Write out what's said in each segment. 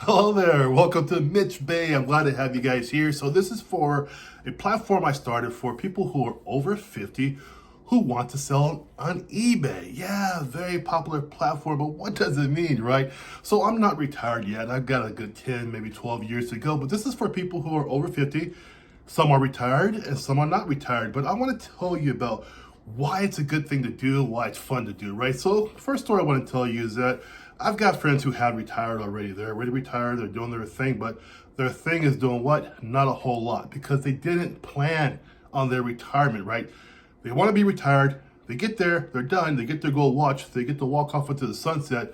Hello there, welcome to Mitch Bay. I'm glad to have you guys here. So this is for a platform I started for people who are over 50 who want to sell on eBay. Yeah, very popular platform, but what does it mean, right? So I'm not retired yet. I've got a good 10, maybe 12 years to go, but this is for people who are over 50. Some are retired and some are not retired, but I want to tell you about why it's a good thing to do, why it's fun to do, right? So first story I want to tell you is that I've got friends who have retired already. They're already retired, they're doing their thing, but their thing is doing what? Not a whole lot, because they didn't plan on their retirement, right? They want to be retired, they get there, they're done, they get their gold watch, they get to walk off into the sunset,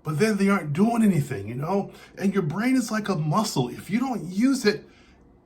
but then they aren't doing anything, you know? And your brain is like a muscle. If you don't use it,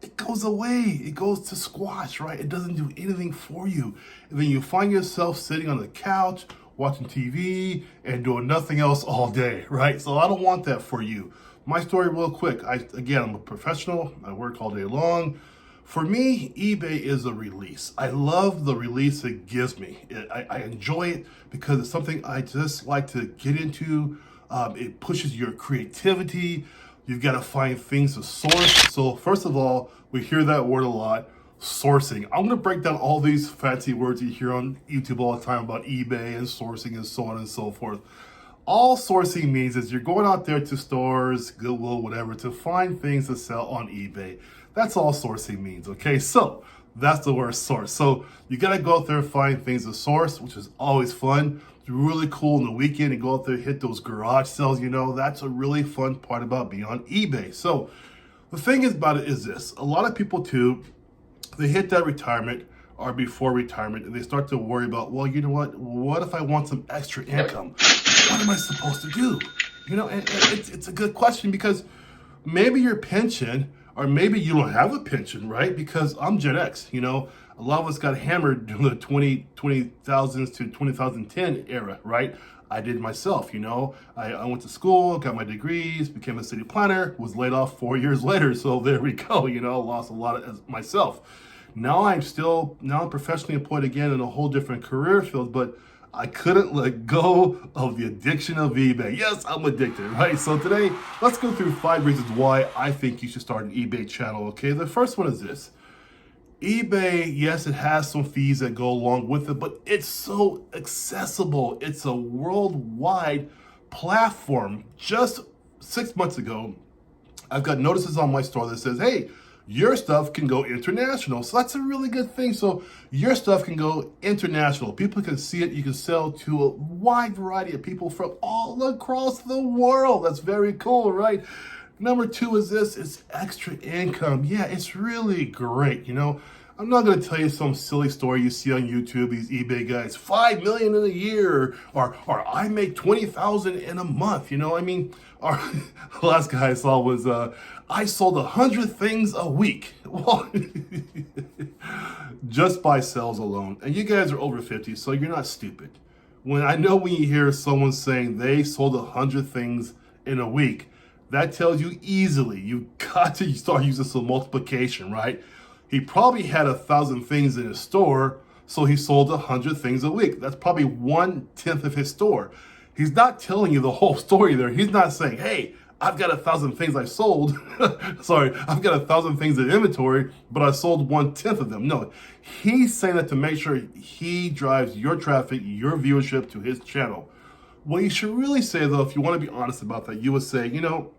it goes away. It goes to squash, right? It doesn't do anything for you. And then you find yourself sitting on the couch, watching TV, and doing nothing else all day, right? So I don't want that for you. My story real quick. I'm a professional. I work all day long. For me, eBay is a release. I love the release it gives me. I enjoy it because it's something I just like to get into. It pushes your creativity. You've got to find things to source. So first of all, we hear that word a lot, sourcing. I'm going to break down all these fancy words you hear on YouTube all the time about eBay and sourcing and so on and so forth. All sourcing means is you're going out there to stores, Goodwill, whatever, to find things to sell on eBay. That's all sourcing means, okay? So that's the word source. So you got to go out there and find things to source, which is always fun. It's really cool in the weekend and go out there and hit those garage sales. You know, that's a really fun part about being on eBay. So the thing is about it is this. A lot of people too, they hit that retirement or before retirement and they start to worry about, well, you know what if I want some extra income? What am I supposed to do? You know, and it's a good question, because maybe your pension, or maybe you don't have a pension, right? Because I'm Gen X, you know, a lot of us got hammered during the 2000s to 2010 era, right? I did myself, you know. I went to school, got my degrees, became a city planner, was laid off 4 years later. So there we go, you know, lost a lot of myself. Now I'm professionally employed again in a whole different career field, but I couldn't let go of the addiction of eBay. Yes, I'm addicted, right? So today, let's go through 5 reasons why I think you should start an eBay channel, okay? The first one is this. eBay, yes, it has some fees that go along with it, but it's so accessible. It's a worldwide platform. Just 6 months ago, I've got notices on my store that says, hey, your stuff can go international. So that's a really good thing. So your stuff can go international. People can see it. You can sell to a wide variety of people from all across the world. That's very cool, right? Number 2 is this, it's extra income. Yeah, it's really great, you know. I'm not going to tell you some silly story you see on YouTube, these eBay guys, 5 million in a year, or I make 20,000 in a month, you know. I mean, our last guy I saw was, I sold 100 things a week. Well, just by sales alone. And you guys are over 50, so you're not stupid. When you hear someone saying they sold 100 things in a week, that tells you easily you got to start using some multiplication, right? He probably had 1,000 things in his store, so he sold 100 things a week. That's probably 1/10 of his store. He's not telling you the whole story there. He's not saying, hey, I've got 1,000 things I sold. Sorry, I've got 1,000 things in inventory, but I sold 1/10 of them. No, he's saying that to make sure he drives your traffic, your viewership to his channel. What you should really say, though, if you want to be honest about that, you would say, you know,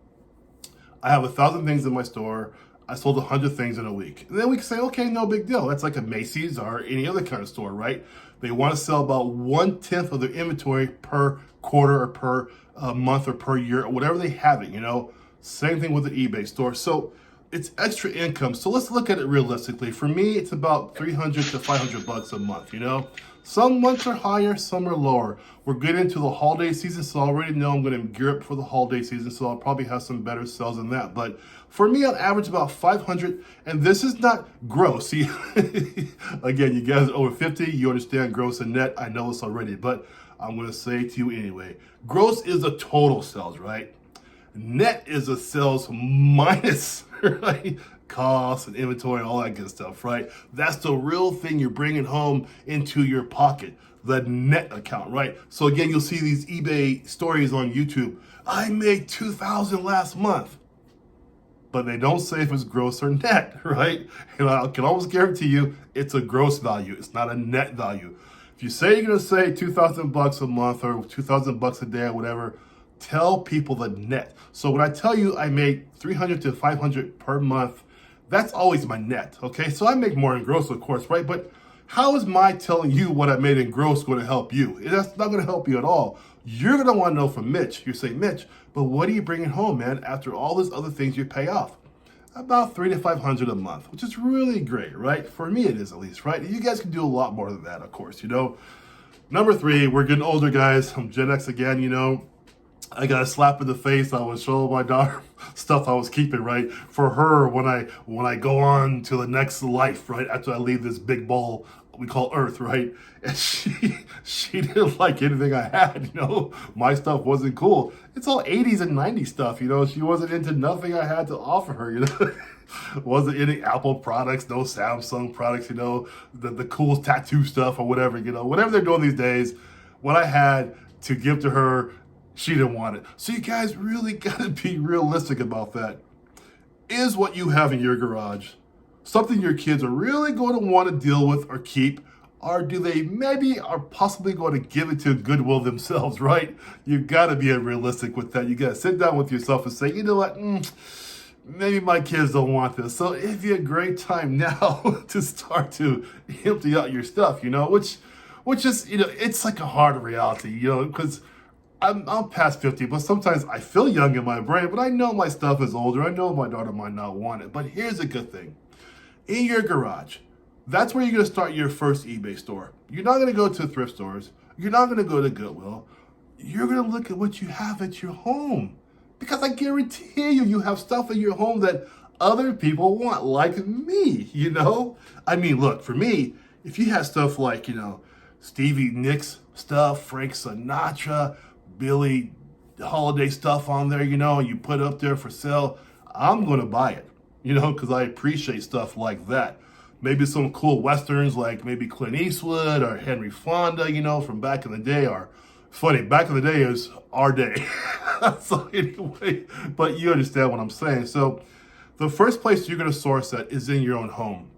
I have 1,000 things in my store. I sold 100 things in a week. And then we can say, okay, no big deal. That's like a Macy's or any other kind of store, right? They want to sell about 1/10 of their inventory per quarter or per month or per year or whatever they have it, you know. Same thing with the eBay store. So it's extra income. So let's look at it realistically. For me, it's about 300 to 500 bucks a month, you know. Some months are higher, some are lower. We're getting into the holiday season, so I already know I'm going to gear up for the holiday season, so I'll probably have some better sales than that. But for me, on average, about 500, and this is not gross. See, again, you guys are over 50, you understand gross and net. I know this already, but I'm going to say it to you anyway. Gross is the total sales, right? Net is a sales minus, right? Costs and inventory and all that good stuff, right? That's the real thing you're bringing home into your pocket, the net account, right? So again, you'll see these eBay stories on YouTube. I made $2,000 last month. But they don't say if it's gross or net, right? And I can almost guarantee you it's a gross value. It's not a net value. If you say you're gonna say $2,000 a month or $2,000 a day or whatever, tell people the net. So when I tell you I make 300 to 500 per month, that's always my net, okay? So I make more in gross, of course, right? But how is my telling you what I made in gross going to help you? That's not going to help you at all. You're going to want to know from Mitch. You say, Mitch, but what are you bringing home, man, after all those other things you pay off? About $300 to $500 a month, which is really great, right? For me, it is at least, right? You guys can do a lot more than that, of course, you know. Number 3, we're getting older, guys. I'm Gen X again, you know. I got a slap in the face. I was showing my daughter stuff I was keeping, right? For her, when I go on to the next life, right? After I leave this big ball we call Earth, right? And she didn't like anything I had, you know. My stuff wasn't cool. It's all 80s and 90s stuff, you know. She wasn't into nothing I had to offer her, you know. Wasn't any Apple products, no Samsung products, you know, the cool tattoo stuff or whatever, you know. Whatever they're doing these days, what I had to give to her, she didn't want it. So you guys really got to be realistic about that. Is what you have in your garage something your kids are really going to want to deal with or keep? Or do they maybe are possibly going to give it to Goodwill themselves, right? You've got to be realistic with that. You got to sit down with yourself and say, you know what, maybe my kids don't want this. So it'd be a great time now to start to empty out your stuff, you know, which is, you know, it's like a hard reality, you know, because I'm past 50, but sometimes I feel young in my brain, but I know my stuff is older. I know my daughter might not want it. But here's a good thing. In your garage, that's where you're going to start your first eBay store. You're not going to go to thrift stores. You're not going to go to Goodwill. You're going to look at what you have at your home. Because I guarantee you have stuff in your home that other people want, like me, you know? I mean, look, for me, if you have stuff like, you know, Stevie Nicks stuff, Frank Sinatra, Billy Holiday stuff on there, you know, you put it up there for sale, I'm going to buy it, you know, because I appreciate stuff like that. Maybe some cool Westerns like maybe Clint Eastwood or Henry Fonda, you know, from back in the day are funny. Back in the day is our day. So anyway, but you understand what I'm saying. So the first place you're going to source that is in your own home.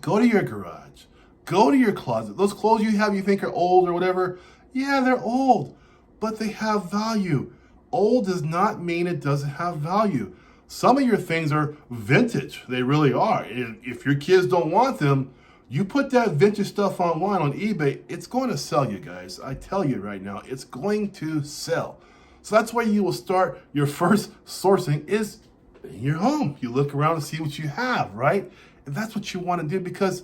Go to your garage. Go to your closet. Those clothes you have you think are old or whatever, yeah, they're old, but they have value. Old does not mean it doesn't have value. Some of your things are vintage. They really are. If your kids don't want them, you put that vintage stuff online on eBay, it's going to sell, you guys. I tell you right now, it's going to sell. So that's why you will start your first sourcing is in your home. You look around and see what you have, right? And that's what you want to do because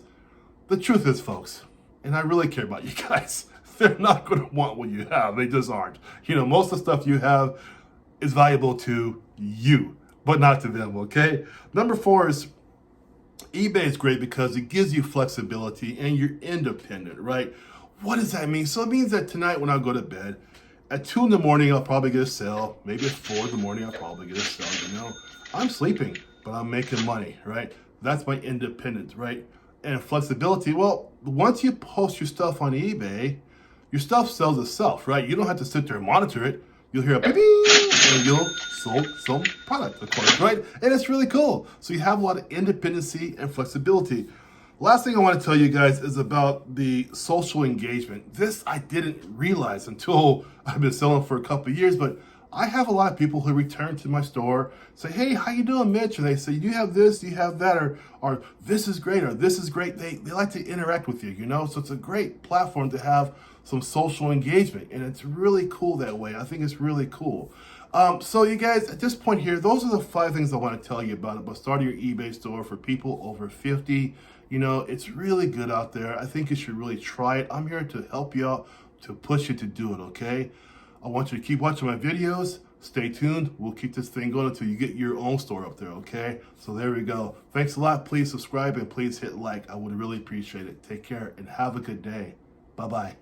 the truth is, folks, and I really care about you guys, they're not going to want what you have. They just aren't. You know, most of the stuff you have is valuable to you, but not to them, okay? Number 4 is eBay is great because it gives you flexibility and you're independent, right? What does that mean? So it means that tonight when I go to bed, at 2 in the morning, I'll probably get a sale. Maybe at 4 in the morning, I'll probably get a sale, you know? I'm sleeping, but I'm making money, right? That's my independence, right? And flexibility, well, once you post your stuff on eBay, your stuff sells itself, right? You don't have to sit there and monitor it. You'll hear a beep, and you'll sold some product, of course, right? And it's really cool. So you have a lot of independency and flexibility. Last thing I want to tell you guys is about the social engagement. This I didn't realize until I've been selling for a couple of years, but I have a lot of people who return to my store, say, hey, how you doing, Mitch? And they say, you have this, you have that, or this is great, or this is great. They like to interact with you, you know? So it's a great platform to have some social engagement, and it's really cool that way. I think it's really cool. So you guys, at this point here, those are the 5 things I want to tell you about starting your eBay store for people over 50. You know, it's really good out there. I think you should really try it. I'm here to help you out, to push you to do it, okay? I want you to keep watching my videos. Stay tuned. We'll keep this thing going until you get your own store up there, okay? So there we go. Thanks a lot. Please subscribe and please hit like. I would really appreciate it. Take care and have a good day. Bye-bye.